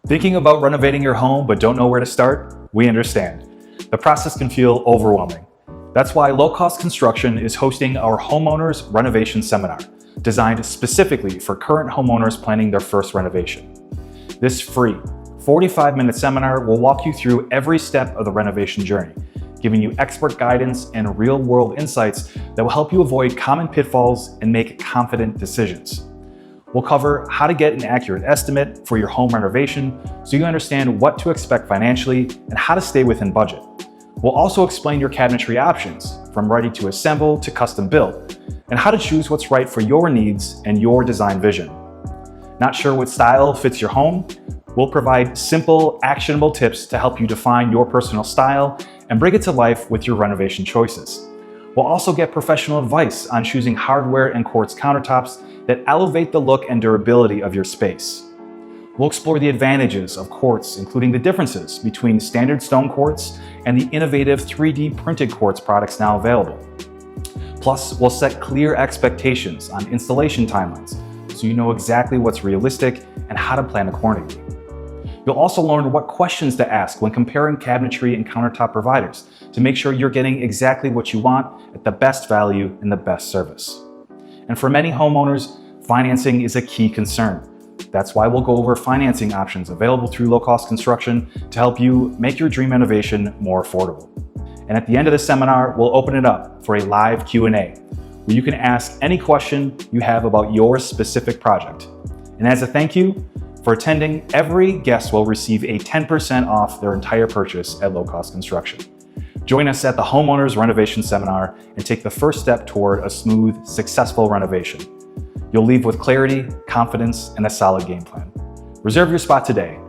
Thinking about renovating your home but don't know where to start? We understand. The process can feel overwhelming. That's why Low Cost Construction is hosting our Homeowners Renovation Seminar, designed specifically for current homeowners planning their first renovation. This free 45-minute seminar will walk you through every step of the renovation journey, giving you expert guidance and real-world insights that will help you avoid common pitfalls and make confident decisions. We'll cover how to get an accurate estimate for your home renovation so you understand what to expect financially and how to stay within budget. We'll also explain your cabinetry options, from ready to assemble to custom build, and how to choose what's right for your needs and your design vision. Not sure what style fits your home? We'll provide simple, actionable tips to help you define your personal style and bring it to life with your renovation choices. We'll also get professional advice on choosing hardware and quartz countertops that elevate the look and durability of your space. We'll explore the advantages of quartz, including the differences between standard stone quartz and the innovative 3D printed quartz products now available. Plus, we'll set clear expectations on installation timelines so you know exactly what's realistic and how to plan accordingly. You'll also learn what questions to ask when comparing cabinetry and countertop providers to make sure you're getting exactly what you want at the best value and the best service. And for many homeowners, financing is a key concern. That's why we'll go over financing options available through Low Cost Construction to help you make your dream renovation more affordable. And at the end of the seminar, we'll open it up for a live Q&A where you can ask any question you have about your specific project. And as a thank you for attending, every guest will receive a 10% off their entire purchase at Low Cost Construction. Join us at the Homeowners Renovation Seminar and take the first step toward a smooth, successful renovation. You'll leave with clarity, confidence, and a solid game plan. Reserve your spot today